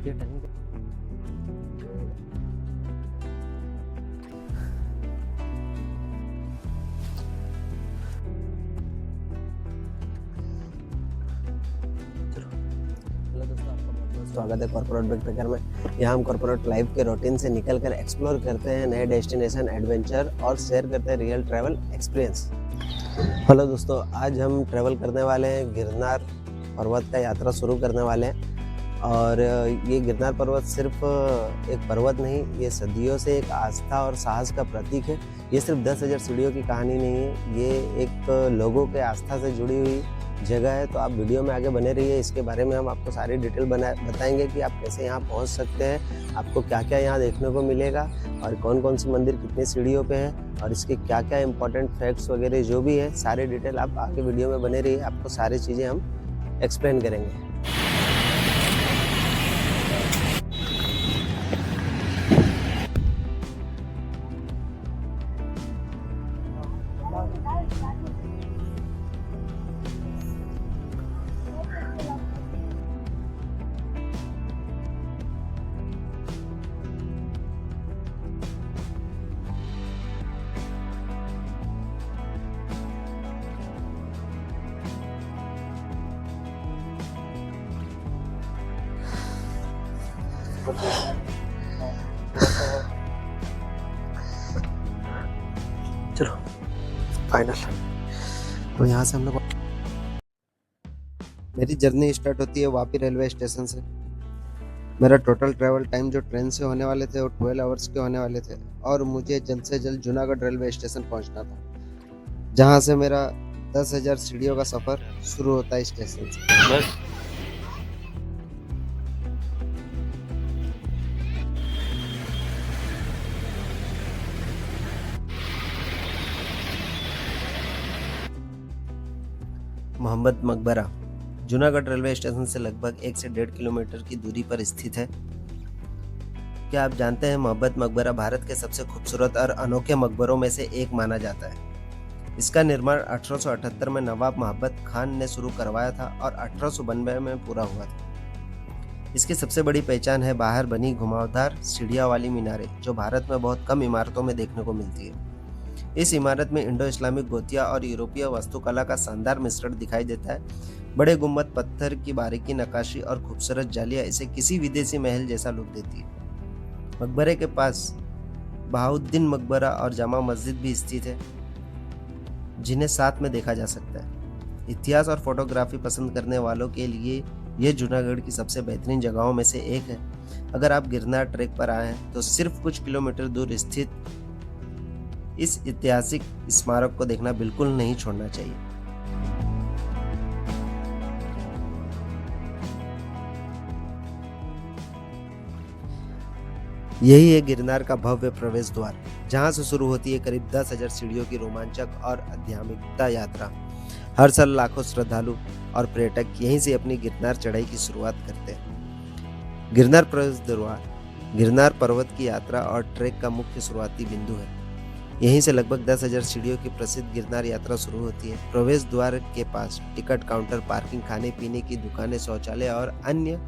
ये टर्निंग स्वागत है कॉर्पोरेट बैकपैकर में। यहाँ हम कॉर्पोरेट लाइफ के रूटीन से निकलकर एक्सप्लोर करते हैं नए डेस्टिनेशन, एडवेंचर और शेयर करते हैं रियल ट्रैवल एक्सपीरियंस। हेलो दोस्तों, आज हम ट्रैवल करने वाले हैं गिरनार पर्वत का यात्रा शुरू करने वाले हैं। और ये गिरनार पर्वत सिर्फ एक पर्वत नहीं, ये सदियों से एक आस्था और साहस का प्रतीक है। ये सिर्फ 10,000 सीढ़ियों की कहानी नहीं है, ये एक लोगों के आस्था से जुड़ी हुई जगह है। तो आप वीडियो में आगे बने रहिए, इसके बारे में हम आपको सारी डिटेल बताएंगे कि आप कैसे यहाँ पहुँच सकते हैं, आपको क्या क्या यहाँ देखने को मिलेगा और कौन कौन सी मंदिर कितनी सीढ़ियों पे है और इसके क्या क्या इंपॉर्टेंट फैक्ट्स वगैरह जो भी है, सारी डिटेल आप आगे वीडियो में बने रहिए, आपको सारी चीज़ें हम एक्सप्लेन करेंगे। चलो फाइनल। तो यहाँ से हम लोग, मेरी जर्नी स्टार्ट होती है वापी रेलवे स्टेशन से। मेरा टोटल ट्रैवल टाइम जो ट्रेन से होने वाले थे वो 12 आवर्स के होने वाले थे और मुझे जल्द से जल्द जूनागढ़ रेलवे स्टेशन पहुंचना था, जहां से मेरा 10,000 सीढ़ियों का सफर शुरू होता है स्टेशन से। बस मोहम्मद मकबरा जूनागढ़ रेलवे स्टेशन से लगभग 1 से 1.5 किलोमीटर की दूरी पर स्थित है। क्या आप जानते हैं मोहम्मद मकबरा भारत के सबसे खूबसूरत और अनोखे मकबरों में से एक माना जाता है। इसका निर्माण 1878 में नवाब मोहम्मद खान ने शुरू करवाया था और 1892 में पूरा हुआ था। इसकी सबसे बड़ी पहचान है बाहर बनी घुमावदार सीढ़ियां वाली मीनारें, जो भारत में बहुत कम इमारतों में देखने को मिलती है। इस इमारत में इंडो इस्लामिक गोतिया और यूरोपीय वास्तुकला का शानदार मिश्रण दिखाई देता है। बड़े गुंबद, पत्थर की बारीकी नक्काशी और खूबसूरत जालियां इसे किसी विदेशी महल जैसा लुक देती है। मकबरे के पास बहाउद्दीन मकबरा और जामा मस्जिद भी स्थित है, जिन्हें साथ में देखा जा सकता है। इतिहास और फोटोग्राफी पसंद करने वालों के लिए यह जूनागढ़ की सबसे बेहतरीन जगहों में से एक है। अगर आप गिरनार ट्रैक पर आए हैं तो सिर्फ कुछ किलोमीटर दूर स्थित इस ऐतिहासिक स्मारक को देखना बिल्कुल नहीं छोड़ना चाहिए। यही है गिरनार का भव्य प्रवेश द्वार, जहां से शुरू होती है करीब 10,000 सीढ़ियों की रोमांचक और आध्यात्मिकता यात्रा। हर साल लाखों श्रद्धालु और पर्यटक यहीं से अपनी गिरनार चढ़ाई की शुरुआत करते हैं। गिरनार प्रवेश द्वार गिरनार पर्वत की यात्रा और ट्रैक का मुख्य शुरुआती बिंदु है। यहीं से लगभग 10,000 सीढ़ियों की प्रसिद्ध गिरनार यात्रा शुरू होती है। प्रवेश द्वार के पास टिकट काउंटर, पार्किंग, खाने पीने की दुकानें, शौचालय और अन्य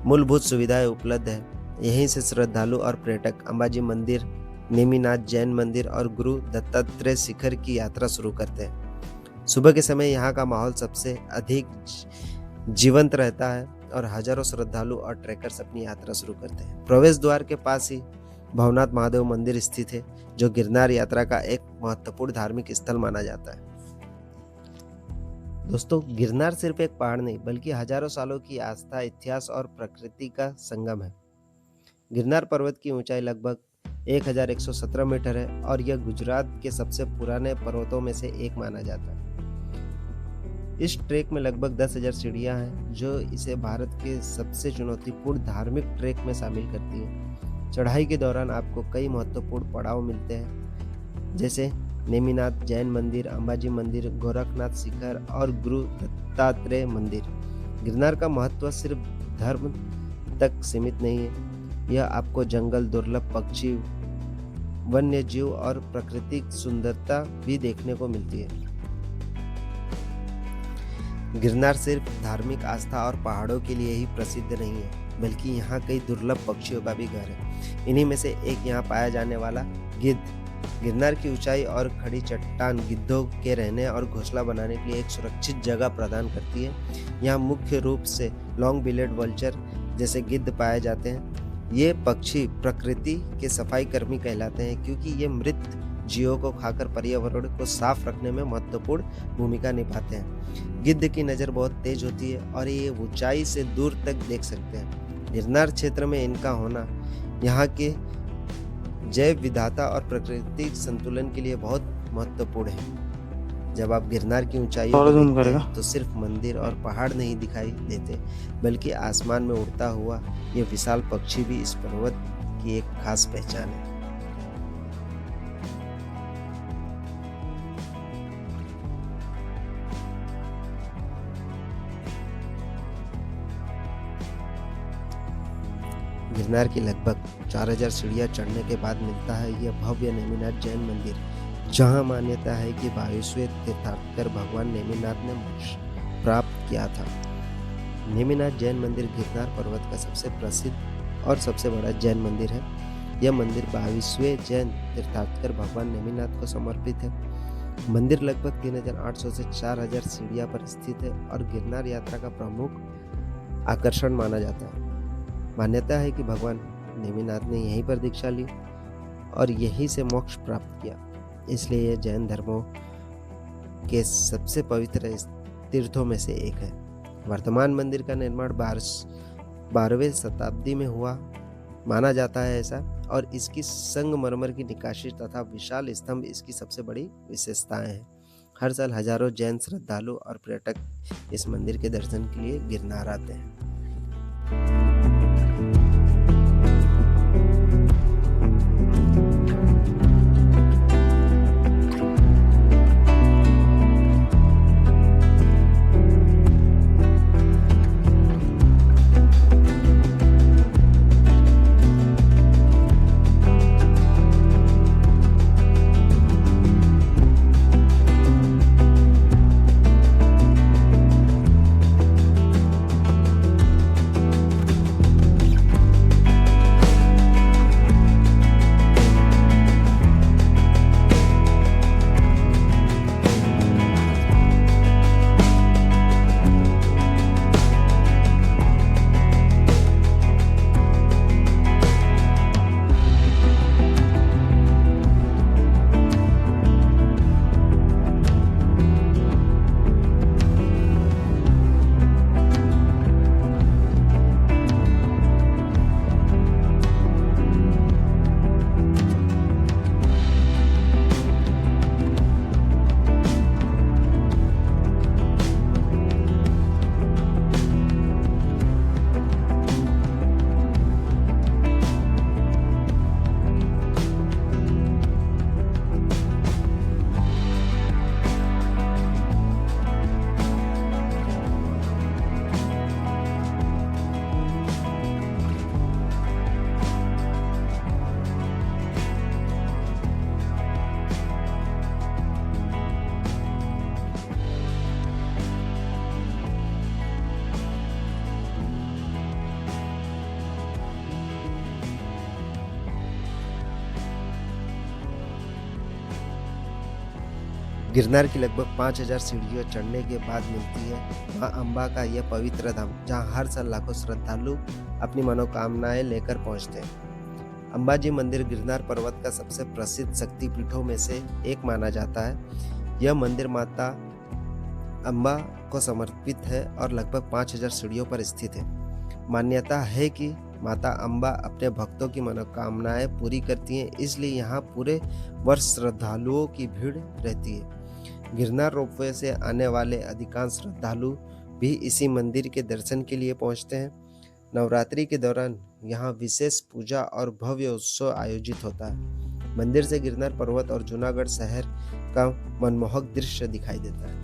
मूलभूत सुविधाएं उपलब्ध है। यहीं से श्रद्धालु और पर्यटक अंबाजी मंदिर, नेमिनाथ जैन मंदिर और गुरु दत्तात्रेय शिखर की यात्रा शुरू करते हैं। सुबह के समय यहाँ का माहौल सबसे अधिक जीवंत रहता है और हजारों श्रद्धालु और ट्रैकर्स अपनी यात्रा शुरू करते हैं। प्रवेश द्वार के पास ही भवनाथ महादेव मंदिर स्थित है, जो गिरनार यात्रा का एक महत्वपूर्ण धार्मिक स्थल माना जाता है। दोस्तों, गिरनार सिर्फ एक पहाड़ नहीं, बल्कि हजारों सालों की आस्था, इतिहास और प्रकृति का संगम है। गिरनार पर्वत की ऊंचाई लगभग 1117 मीटर है और यह गुजरात के सबसे पुराने पर्वतों में से एक माना जाता है। इस ट्रैक में लगभग 10,000 सीढ़ियां हैं, जो इसे भारत के सबसे चुनौतीपूर्ण धार्मिक ट्रैक में शामिल करती है। चढ़ाई के दौरान आपको कई महत्वपूर्ण पड़ाव मिलते हैं, जैसे नेमिनाथ जैन मंदिर, अंबाजी मंदिर, गोरखनाथ शिखर और गुरु दत्तात्रेय मंदिर। गिरनार का महत्व सिर्फ धर्म तक सीमित नहीं है, यह आपको जंगल, दुर्लभ पक्षी, वन्य जीव और प्राकृतिक सुंदरता भी देखने को मिलती है। गिरनार सिर्फ धार्मिक आस्था और पहाड़ों के लिए ही प्रसिद्ध नहीं है, बल्कि यहाँ कई दुर्लभ पक्षियों का भी घर है। इन्हीं में से एक यहाँ पाया जाने वाला गिद्ध। गिरनार की ऊंचाई और खड़ी चट्टान गिद्धों के रहने और घोंसला बनाने के लिए एक सुरक्षित जगह प्रदान करती है। यहाँ मुख्य रूप से लॉन्ग बिलेड वल्चर जैसे गिद्ध पाए जाते हैं। ये पक्षी प्रकृति के सफाई कर्मी कहलाते हैं, क्योंकि ये मृत जीवों को खाकर पर्यावरण को साफ रखने में महत्वपूर्ण भूमिका निभाते हैं। गिद्ध की नज़र बहुत तेज होती है और ये ऊंचाई से दूर तक देख सकते हैं। गिरनार क्षेत्र में इनका होना यहाँ के जैव विविधता और प्राकृतिक संतुलन के लिए बहुत महत्वपूर्ण है। जब आप गिरनार की ऊंचाई तो सिर्फ मंदिर और पहाड़ नहीं दिखाई देते, बल्कि आसमान में उड़ता हुआ ये विशाल पक्षी भी इस पर्वत की एक खास पहचान है। गिरनार की लगभग 4000 सीढ़ियां चढ़ने के बाद मिलता है यह भव्य नेमिनाथ जैन मंदिर, जहां मान्यता है कि 22वें तीर्थंकर भगवान नेमिनाथ ने मोक्ष प्राप्त किया था। नेमिनाथ जैन मंदिर गिरनार पर्वत का सबसे प्रसिद्ध और सबसे बड़ा जैन मंदिर है। यह मंदिर 22वें जैन तीर्थंकर भगवान नेमिनाथ को समर्पित है। मंदिर लगभग 3800 से 4000 सीढ़ियां पर स्थित है और गिरनार यात्रा का प्रमुख आकर्षण माना जाता है। मान्यता है कि भगवान नेमिनाथ ने यहीं पर दीक्षा ली और यहीं से मोक्ष प्राप्त किया, इसलिए यह जैन धर्मों के सबसे पवित्र तीर्थों में से एक है। वर्तमान मंदिर का निर्माण 12वीं शताब्दी में हुआ माना जाता है ऐसा, और इसकी संगमरमर की निकाशी तथा विशाल स्तंभ इसकी सबसे बड़ी विशेषताएं हैं। हर साल हजारों जैन श्रद्धालु और पर्यटक इस मंदिर के दर्शन के लिए गिरनार आते हैं। गिरनार की लगभग 5000 सीढ़ियों चढ़ने के बाद मिलती है मां अम्बा का यह पवित्र धाम, जहां हर साल लाखों श्रद्धालु अपनी मनोकामनाएं लेकर पहुंचते हैं। अंबाजी मंदिर गिरनार पर्वत का सबसे प्रसिद्ध शक्तिपीठों में से एक माना जाता है। यह मंदिर माता अम्बा को समर्पित है और लगभग 5000 सीढ़ियों पर स्थित है। मान्यता है कि माता अम्बा अपने भक्तों की मनोकामनाएं पूरी करती हैं, इसलिए यहाँ पूरे वर्ष श्रद्धालुओं की भीड़ रहती है। गिरनार रोपवे से आने वाले अधिकांश श्रद्धालु भी इसी मंदिर के दर्शन के लिए पहुंचते हैं। नवरात्रि के दौरान यहाँ विशेष पूजा और भव्य उत्सव आयोजित होता है। मंदिर से गिरनार पर्वत और जूनागढ़ शहर का मनमोहक दृश्य दिखाई देता है।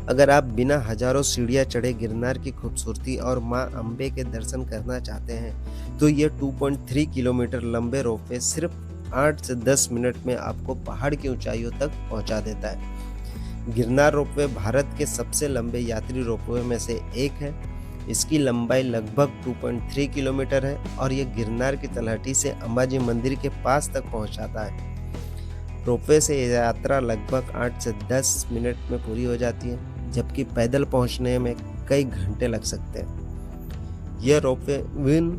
अगर आप बिना हजारों सीढ़ियां चढ़े गिरनार की खूबसूरती और मां अंबे के दर्शन करना चाहते हैं तो ये 2.3 किलोमीटर लंबे रोपवे सिर्फ 8 से 10 मिनट में आपको पहाड़ की ऊंचाइयों तक पहुंचा देता है। गिरनार रोपवे भारत के सबसे लंबे यात्री रोपवे में से एक है। इसकी लंबाई लगभग 2.3 किलोमीटर है और यह गिरनार की तलहटी से अंबाजी मंदिर के पास तक पहुंचाता है। रोपवे से यात्रा लगभग 8 से 10 मिनट में पूरी हो जाती है, जबकि पैदल पहुंचने में कई घंटे लग सकते हैं। यह रोपवे उन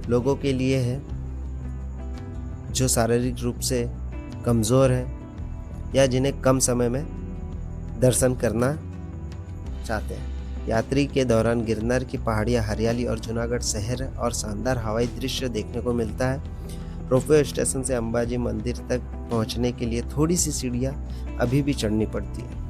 लोगों के लिए है जो शारीरिक रूप से कमज़ोर हैं या जिन्हें कम समय में दर्शन करना चाहते हैं। यात्री के दौरान गिरनार की पहाड़ियाँ, हरियाली और जूनागढ़ शहर और शानदार हवाई दृश्य देखने को मिलता है। रोपवे स्टेशन से अंबाजी मंदिर तक पहुंचने के लिए थोड़ी सी सीढ़ियाँ अभी भी चढ़नी पड़ती है।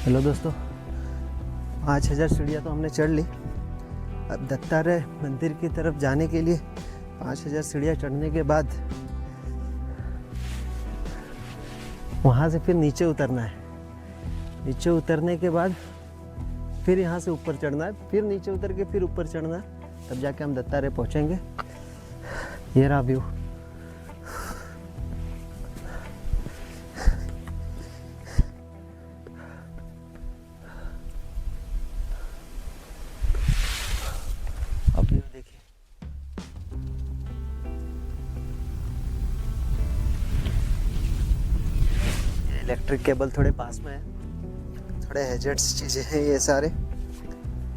हेलो दोस्तों, 5000 सीढ़ियाँ तो हमने चढ़ ली। अब दत्तात्रेय मंदिर की तरफ जाने के लिए 5000 सीढ़ियाँ चढ़ने के बाद वहाँ से फिर नीचे उतरना है। नीचे उतरने के बाद फिर यहाँ से ऊपर चढ़ना है, फिर नीचे उतर के फिर ऊपर चढ़ना है, तब जाके हम दत्तात्रेय पहुँचेंगे। ये रहा व्यू। इलेक्ट्रिक केबल थोड़े पास में है, थोड़े हैजर्ड्स चीज़ें हैं, ये सारे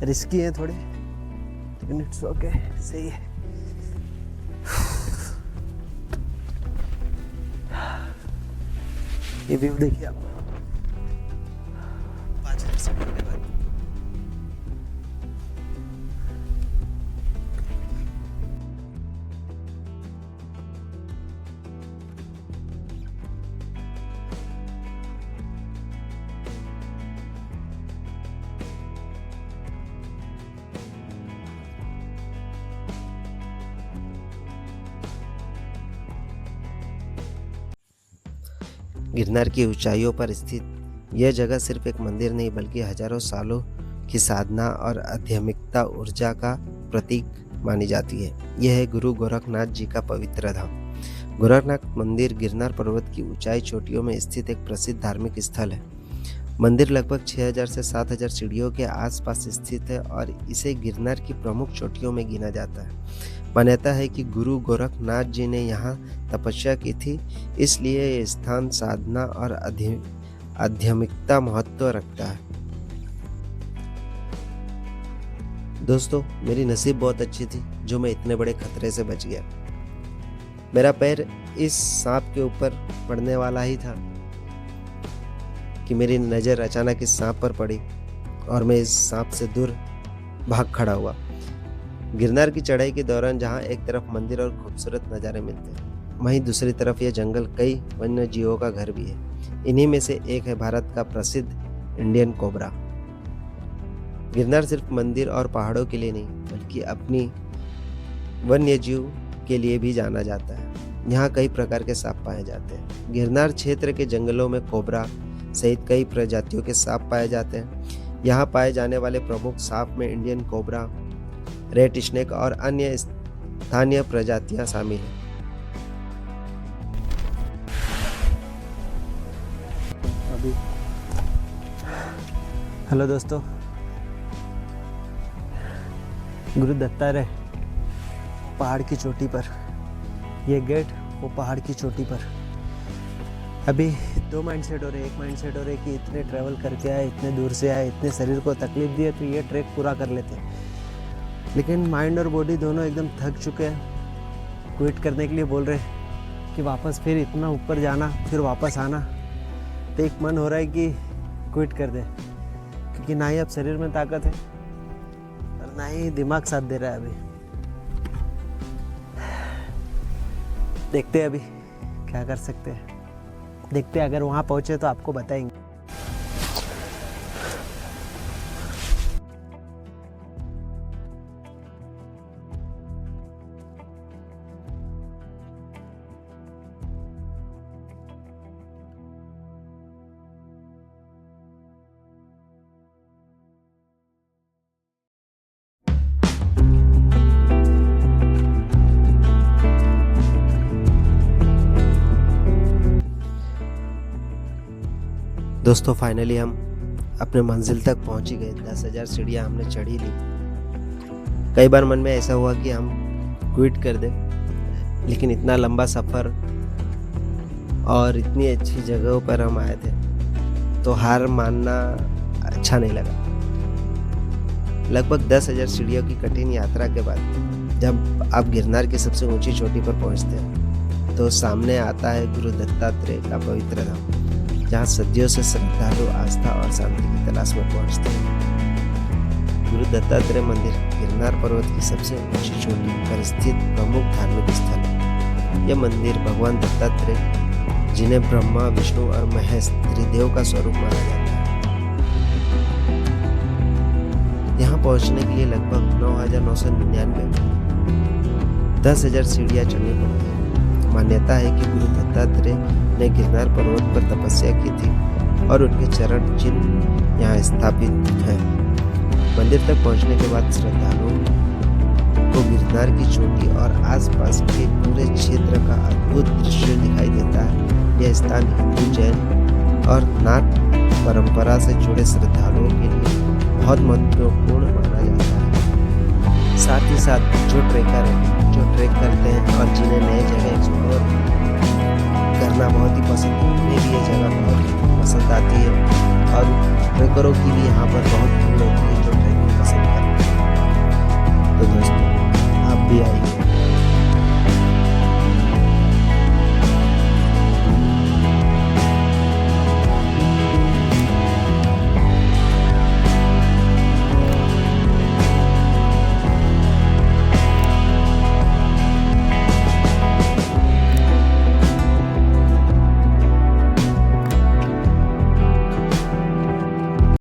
रिस्की हैं थोड़े, लेकिन इट्स ओके, सही है। ये व्यू देखिए आप 5000 सीढ़ियों के बाद। गिरनार की ऊंचाइयों पर स्थित यह जगह सिर्फ एक मंदिर नहीं बल्कि हजारों सालों की साधना और आध्यात्मिकता ऊर्जा का प्रतीक मानी जाती है। यह है गुरु गोरखनाथ जी का पवित्र धाम। गोरखनाथ मंदिर गिरनार पर्वत की ऊंचाई चोटियों में स्थित एक प्रसिद्ध धार्मिक स्थल है। मंदिर लगभग 6000 से 7000 सीढ़ियों के आसपास स्थित है और इसे गिरनार की प्रमुख चोटियों में गिना जाता है। मान्यता है कि गुरु गोरखनाथ जी ने यहाँ तपस्या की थी, इसलिए ये स्थान साधना और आध्यात्मिकता महत्व रखता है। दोस्तों, मेरी नसीब बहुत अच्छी थी जो मैं इतने बड़े खतरे से बच गया। मेरा पैर इस सांप के ऊपर पड़ने वाला ही था कि मेरी नज़र अचानक इस सांप पर पड़ी और मैं इस सांप से दूर भाग खड़ा हुआ। गिरनार की चढ़ाई के दौरान जहां एक तरफ मंदिर और खूबसूरत नज़ारे मिलते हैं, वहीं दूसरी तरफ यह जंगल कई वन्य जीवों का घर भी है। इन्हीं में से एक है भारत का प्रसिद्ध इंडियन कोबरा। गिरनार सिर्फ मंदिर और पहाड़ों के लिए नहीं बल्कि अपनी वन्य जीव के लिए भी जाना जाता है। यहाँ कई प्रकार के सांप पाए जाते हैं। गिरनार क्षेत्र के जंगलों में कोबरा सहित कई प्रजातियों के सांप पाए जाते हैं। यहाँ पाए जाने वाले प्रमुख सांप में इंडियन कोबरा, रेड स्नेक और अन्य स्थानीय प्रजातियां शामिल हैं। हेलो दोस्तों, गुरु दत्तात्रेय पहाड़ की चोटी पर, ये गेट वो पहाड़ की चोटी पर। अभी दो माइंडसेट हो रहे, एक माइंडसेट हो रहे कि इतने ट्रैवल करके आए, इतने दूर से आए, इतने शरीर को तकलीफ दी है तो ये ट्रैक पूरा कर लेते हैं। लेकिन माइंड और बॉडी दोनों एकदम थक चुके हैं क्विट करने के लिए बोल रहे हैं कि वापस फिर इतना ऊपर जाना फिर वापस आना, तो एक मन हो रहा है कि क्विट कर दे, क्योंकि ना ही अब शरीर में ताकत है और ना ही दिमाग साथ दे रहा है। अभी देखते हैं अभी क्या कर सकते हैं, देखते हैं अगर वहाँ पहुँचे तो आपको बताएंगे। दोस्तों फाइनली हम अपने मंजिल तक पहुंच ही गए। 10,000 सीढ़ियाँ हमने चढ़ी ली। कई बार मन में ऐसा हुआ कि हम क्विट कर दें, लेकिन इतना लंबा सफ़र और इतनी अच्छी जगहों पर हम आए थे तो हार मानना अच्छा नहीं लगा। लगभग 10,000 सीढ़ियों की कठिन यात्रा के बाद जब आप गिरनार की सबसे ऊंची चोटी पर पहुंचते हैं तो सामने आता है गुरु दत्तात्रेय का पवित्र धाम, जहाँ सदियों से श्रद्धालु आस्था और शांति की तलाश में पहुंचते हैं। गुरु दत्तात्रेय मंदिर गिरनार पर्वत की सबसे ऊंची चोटी पर स्थित प्रमुख धार्मिक स्थल है। यह मंदिर भगवान दत्तात्रेय, जिन्हें ब्रह्मा, विष्णु और महेश त्रिदेव का स्वरूप माना जाता है, यहाँ पहुंचने के लिए लगभग 9,999 10,000 सीढ़ियाँ चढ़नी पड़ती है। मान्यता है कि गुरु दत्तात्रेय ने गिरनार पर्वत पर तपस्या की थी और उनके चरण चिन्ह यहाँ स्थापित हैं। मंदिर तक पहुँचने के बाद श्रद्धालुओं को गिरनार की चोटी और आसपास के पूरे क्षेत्र का अद्भुत दृश्य दिखाई देता है। यह स्थान हिंदू, जैन और नाथ परंपरा से जुड़े श्रद्धालुओं के लिए बहुत महत्वपूर्ण माना जाता है। साथ ही साथ जो ट्रेक करते हैं और जिन्हें नए जगह एक्सप्लोर करना बहुत ही पसंद है, उन्हें भी ये जगह बहुत पसंद आती है और ट्रेकरों की भी यहाँ पर बहुत